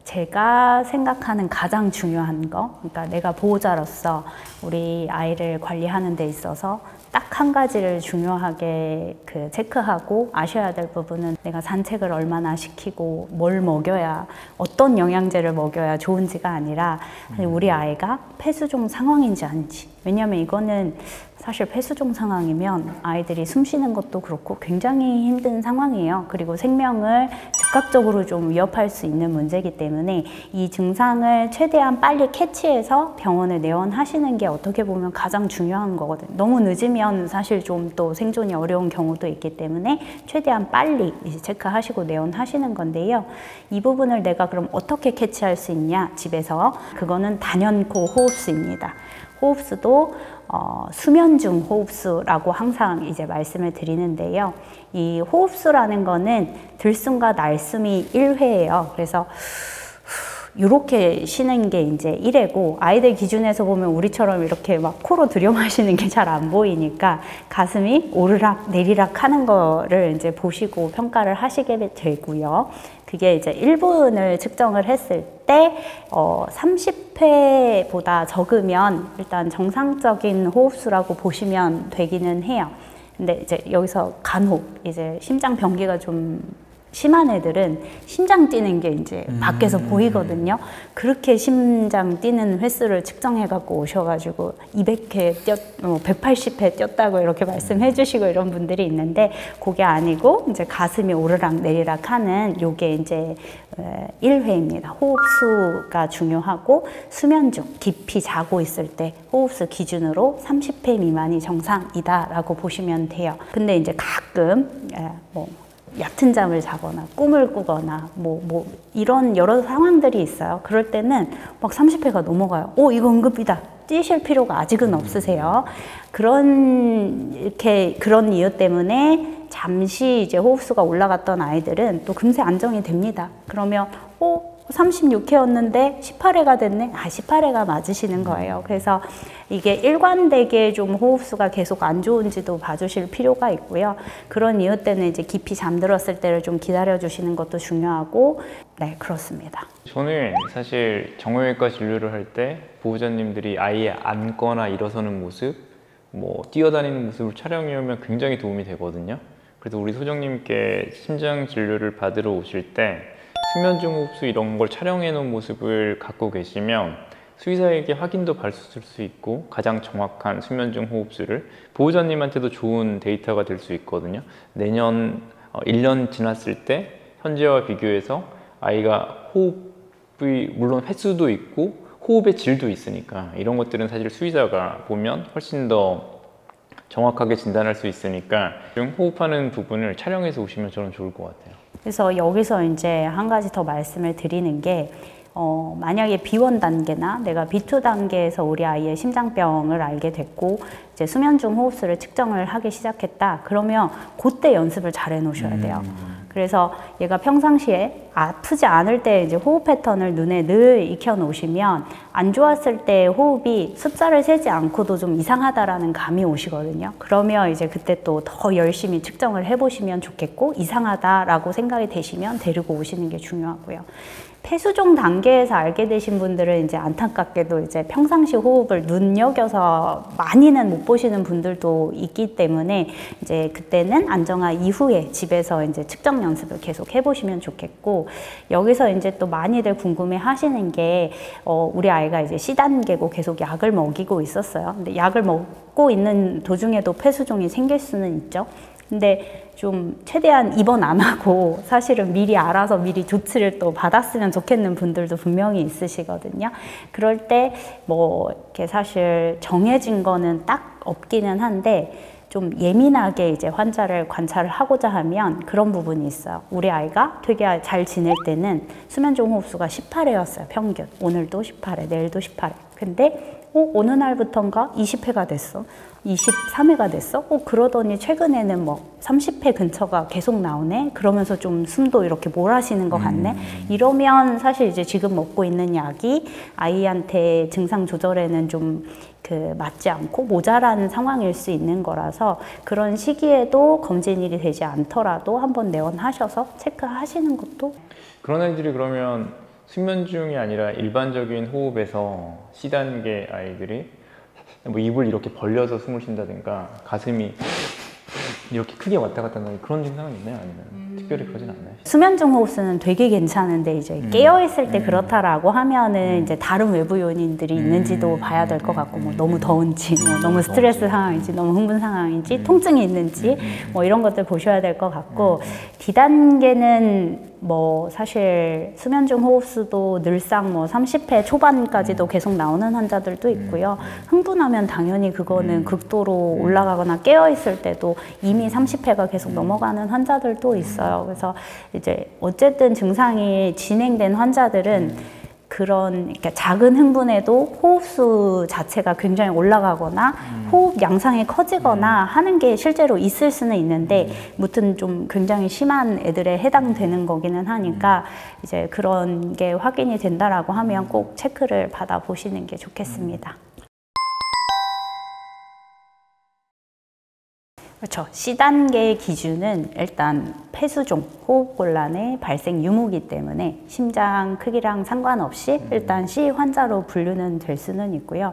제가 생각하는 가장 중요한 거, 그러니까 내가 보호자로서 우리 아이를 관리하는 데 있어서 딱 한 가지를 중요하게 체크하고 아셔야 될 부분은 내가 산책을 얼마나 시키고 뭘 먹여야, 어떤 영양제를 먹여야 좋은지가 아니라 우리 아이가 폐수종 상황인지 아닌지. 왜냐하면 이거는 사실 폐수종 상황이면 아이들이 숨 쉬는 것도 그렇고 굉장히 힘든 상황이에요. 그리고 생명을 즉각적으로 좀 위협할 수 있는 문제이기 때문에 이 증상을 최대한 빨리 캐치해서 병원에 내원하시는 게 어떻게 보면 가장 중요한 거거든요. 너무 늦으면 사실 좀 또 생존이 어려운 경우도 있기 때문에 최대한 빨리 이제 체크하시고 내원하시는 건데요. 이 부분을 내가 그럼 어떻게 캐치할 수 있냐, 집에서. 그거는 단연코 호흡수입니다. 호흡수도 수면 중 호흡수라고 항상 이제 말씀을 드리는데요. 이 호흡수라는 거는 들숨과 날숨이 1회예요. 그래서 이렇게 쉬는 게 이제 1회고, 아이들 기준에서 보면 우리처럼 이렇게 막 코로 들여 마시는 게 잘 안 보이니까 가슴이 오르락 내리락 하는 거를 이제 보시고 평가를 하시게 되고요. 그게 이제 1분을 측정을 했을 때 30회보다 적으면 일단 정상적인 호흡수라고 보시면 되기는 해요. 근데 이제 여기서 간혹 이제 심장 병기가 좀 심한 애들은 심장 뛰는 게 이제 밖에서 보이거든요. 그렇게 심장 뛰는 횟수를 측정해 갖고 오셔가지고 200회 180회 뛰었다고 이렇게 말씀해 주시고 이런 분들이 있는데, 그게 아니고 이제 가슴이 오르락 내리락 하는 요게 이제 1회입니다. 호흡수가 중요하고, 수면 중 깊이 자고 있을 때 호흡수 기준으로 30회 미만이 정상이다라고 보시면 돼요. 근데 이제 가끔 얕은 잠을 자거나 꿈을 꾸거나 이런 여러 상황들이 있어요. 그럴 때는 막 30회가 넘어가요. 이거 응급이다. 뛰실 필요가 아직은 없으세요. 그런 이유 때문에 잠시 이제 호흡수가 올라갔던 아이들은 또 금세 안정이 됩니다. 그러면 36회였는데 18회가 됐네? 18회가 맞으시는 거예요. 그래서 이게 일관되게 좀 호흡수가 계속 안 좋은지도 봐주실 필요가 있고요. 그런 이유 때문에 이제 깊이 잠들었을 때를 좀 기다려 주시는 것도 중요하고, 네, 그렇습니다. 저는 사실 정형외과 진료를 할 때 보호자님들이 아이의 앉거나 일어서는 모습, 뛰어다니는 모습을 촬영해 오면 굉장히 도움이 되거든요. 그래서 우리 소정님께 심장 진료를 받으러 오실 때 수면 중 호흡수 이런 걸 촬영해 놓은 모습을 갖고 계시면 수의사에게 확인도 받을 수 있고, 가장 정확한 수면 중 호흡수를 보호자님한테도 좋은 데이터가 될 수 있거든요. 내년 1년 지났을 때 현재와 비교해서 아이가 호흡이 물론 횟수도 있고 호흡의 질도 있으니까, 이런 것들은 사실 수의사가 보면 훨씬 더 정확하게 진단할 수 있으니까 호흡하는 부분을 촬영해서 오시면 저는 좋을 것 같아요. 그래서 여기서 이제 한 가지 더 말씀을 드리는 게, 만약에 B1 단계나 내가 B2 단계에서 우리 아이의 심장병을 알게 됐고 이제 수면 중 호흡수를 측정을 하기 시작했다. 그러면 그때 연습을 잘 해놓으셔야 돼요. 그래서 얘가 평상시에 아프지 않을 때 이제 호흡 패턴을 눈에 늘 익혀 놓으시면 안 좋았을 때 호흡이 숫자를 세지 않고도 좀 이상하다라는 감이 오시거든요. 그러면 이제 그때 또 더 열심히 측정을 해보시면 좋겠고, 이상하다라고 생각이 되시면 데리고 오시는 게 중요하고요. 폐수종 단계에서 알게 되신 분들은 이제 안타깝게도 이제 평상시 호흡을 눈여겨서 많이는 못 보시는 분들도 있기 때문에 이제 그때는 안정화 이후에 집에서 이제 측정 연습을 계속 해보시면 좋겠고, 여기서 이제 또 많이들 궁금해 하시는 게 우리 아이가 이제 C단계고 계속 약을 먹이고 있었어요. 근데 약을 먹고 있는 도중에도 폐수종이 생길 수는 있죠. 근데 좀 최대한 입원 안 하고 사실은 미리 알아서 미리 조치를 또 받았으면 좋겠는 분들도 분명히 있으시거든요. 그럴 때 이렇게 사실 정해진 거는 딱 없기는 한데, 좀 예민하게 이제 환자를 관찰을 하고자 하면 그런 부분이 있어요. 우리 아이가 되게 잘 지낼 때는 수면 중 호흡수가 18회였어요, 평균. 오늘도 18회, 내일도 18회. 근데 어느 날부턴가 20회가 됐어. 23회가 됐어? 그러더니 최근에는 30회 근처가 계속 나오네? 그러면서 좀 숨도 이렇게 몰아쉬는 것 같네? 이러면 사실 이제 지금 먹고 있는 약이 아이한테 증상 조절에는 좀 맞지 않고 모자란 상황일 수 있는 거라서, 그런 시기에도 검진일이 되지 않더라도 한번 내원하셔서 체크하시는 것도. 그런 아이들이 그러면 수면 중이 아니라 일반적인 호흡에서 C단계 아이들이 뭐 입을 이렇게 벌려서 숨을 쉰다든가 가슴이 이렇게 크게 왔다 갔다 하는 그런 증상은 있나요? 아니면 특별히 그러진 않나요? 수면 중 호흡수는 되게 괜찮은데 이제 깨어 있을 때 그렇다라고 하면은 이제 다른 외부 요인들이 있는지도 봐야 될 것 같고, 뭐 너무 더운지, 뭐 너무 스트레스 상황인지, 너무 흥분 상황인지, 통증이 있는지, 뭐 이런 것들 보셔야 될 것 같고, D단계는 뭐 사실 수면 중 호흡수도 늘상 뭐 30회 초반까지도 계속 나오는 환자들도 있고요. 흥분하면 당연히 그거는 극도로 올라가거나 깨어 있을 때도 이미 30회가 계속 넘어가는 환자들도 있어요. 그래서 이제 어쨌든 증상이 진행된 환자들은 그런 그러니까 작은 흥분에도 호흡수 자체가 굉장히 올라가거나 호흡 양상이 커지거나 하는 게 실제로 있을 수는 있는데, 무튼 좀 굉장히 심한 애들에 해당되는 거기는 하니까 이제 그런 게 확인이 된다라고 하면 꼭 체크를 받아 보시는 게 좋겠습니다. 그렇죠. C단계의 기준은 일단 폐수종, 호흡곤란의 발생 유무기 때문에 심장 크기랑 상관없이 일단 C 환자로 분류는 될 수는 있고요.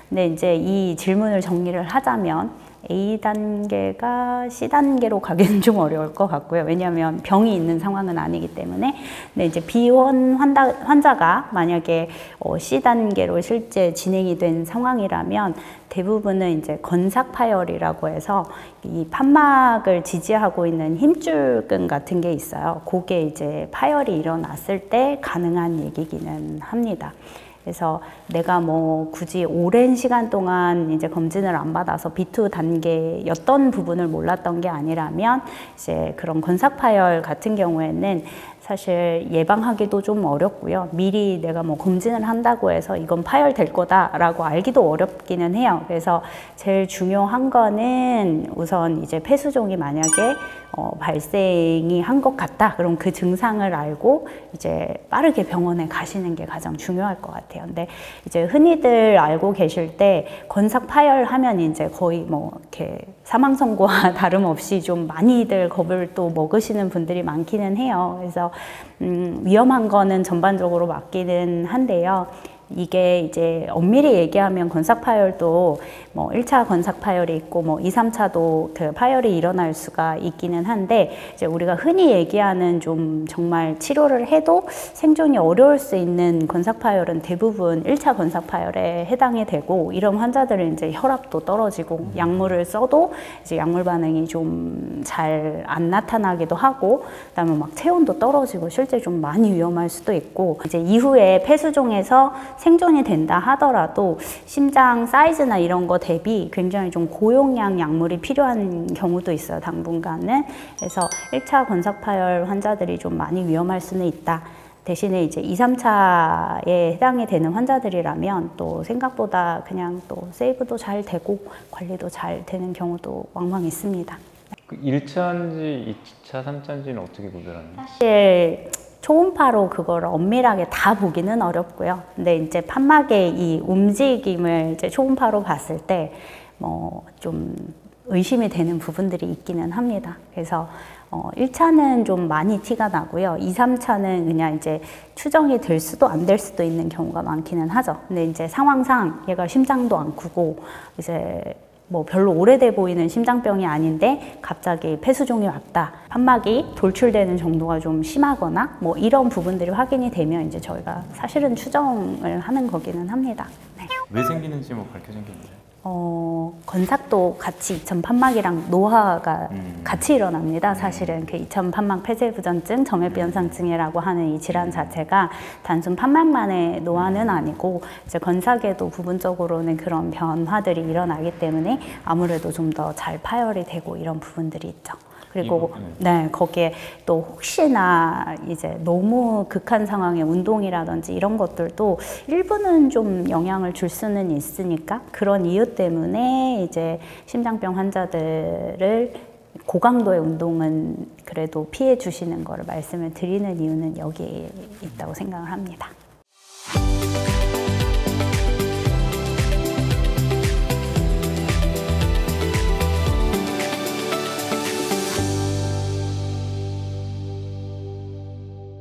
근데 이제 이 질문을 정리를 하자면 A단계가 C단계로 가기는 좀 어려울 것 같고요. 왜냐하면 병이 있는 상황은 아니기 때문에. 근데 이제 비원 환자가 만약에 C단계로 실제 진행이 된 상황이라면 대부분은 이제 건삭파열이라고 해서 이 판막을 지지하고 있는 힘줄근 같은 게 있어요. 그게 이제 파열이 일어났을 때 가능한 얘기기는 합니다. 그래서 내가 뭐 굳이 오랜 시간 동안 이제 검진을 안 받아서 B2 단계였던 부분을 몰랐던 게 아니라면 이제 그런 건삭파열 같은 경우에는 사실 예방하기도 좀 어렵고요. 미리 내가 뭐 검진을 한다고 해서 이건 파열될 거다라고 알기도 어렵기는 해요. 그래서 제일 중요한 거는 우선 이제 폐수종이 만약에 발생이 한 것 같다. 그럼 그 증상을 알고 이제 빠르게 병원에 가시는 게 가장 중요할 것 같아요. 근데 이제 흔히들 알고 계실 때 건삭 파열하면 이제 거의 뭐 이렇게 사망 선고와 다름없이 좀 많이들 겁을 또 먹으시는 분들이 많기는 해요. 그래서 위험한 거는 전반적으로 맞기는 한데요. 이게 이제 엄밀히 얘기하면 건삭 파열도 뭐 1차 건삭 파열이 있고 뭐 2, 3차도 그 파열이 일어날 수가 있기는 한데, 이제 우리가 흔히 얘기하는 좀 정말 치료를 해도 생존이 어려울 수 있는 건삭 파열은 대부분 1차 건삭 파열에 해당이 되고, 이런 환자들은 이제 혈압도 떨어지고 약물을 써도 이제 약물 반응이 좀 잘 안 나타나기도 하고, 그다음에 막 체온도 떨어지고 실제 좀 많이 위험할 수도 있고, 이제 이후에 폐수종에서 생존이 된다 하더라도 심장 사이즈나 이런 거 대비 굉장히 좀 고용량 약물이 필요한 경우도 있어요, 당분간은. 그래서 1차 건삭파열 환자들이 좀 많이 위험할 수는 있다. 대신에 이제 2, 3차에 해당이 되는 환자들이라면 또 생각보다 그냥 또 세이브도 잘 되고 관리도 잘 되는 경우도 왕왕 있습니다. 그 1차인지 2차, 3차인지는 어떻게 구별하나요? 사실 초음파로 그걸 엄밀하게 다 보기는 어렵고요. 근데 이제 판막의 이 움직임을 이제 초음파로 봤을 때 뭐 좀 의심이 되는 부분들이 있기는 합니다. 그래서 1차는 좀 많이 티가 나고요. 2, 3차는 그냥 이제 추정이 될 수도 안 될 수도 있는 경우가 많기는 하죠. 근데 이제 상황상 얘가 심장도 안 크고 이제 뭐 별로 오래돼 보이는 심장병이 아닌데 갑자기 폐수종이 왔다, 판막이 돌출되는 정도가 좀 심하거나 뭐 이런 부분들이 확인이 되면 이제 저희가 사실은 추정을 하는 거기는 합니다. 네. 왜 생기는지 뭐 밝혀진 게 있나요? 건삭도 같이 이천 판막이랑 노화가 같이 일어납니다. 사실은 그 이천 판막 폐쇄부전증, 점액변상증이라고 하는 이 질환 자체가 단순 판막만의 노화는 아니고 이제 건삭에도 부분적으로는 그런 변화들이 일어나기 때문에 아무래도 좀 더 잘 파열이 되고 이런 부분들이 있죠. 그리고 네, 거기에 또 혹시나 이제 너무 극한 상황의 운동이라든지 이런 것들도 일부는 좀 영향을 줄 수는 있으니까, 그런 이유 때문에 이제 심장병 환자들을 고강도의 운동은 그래도 피해 주시는 거를 말씀을 드리는 이유는 여기에 있다고 생각을 합니다.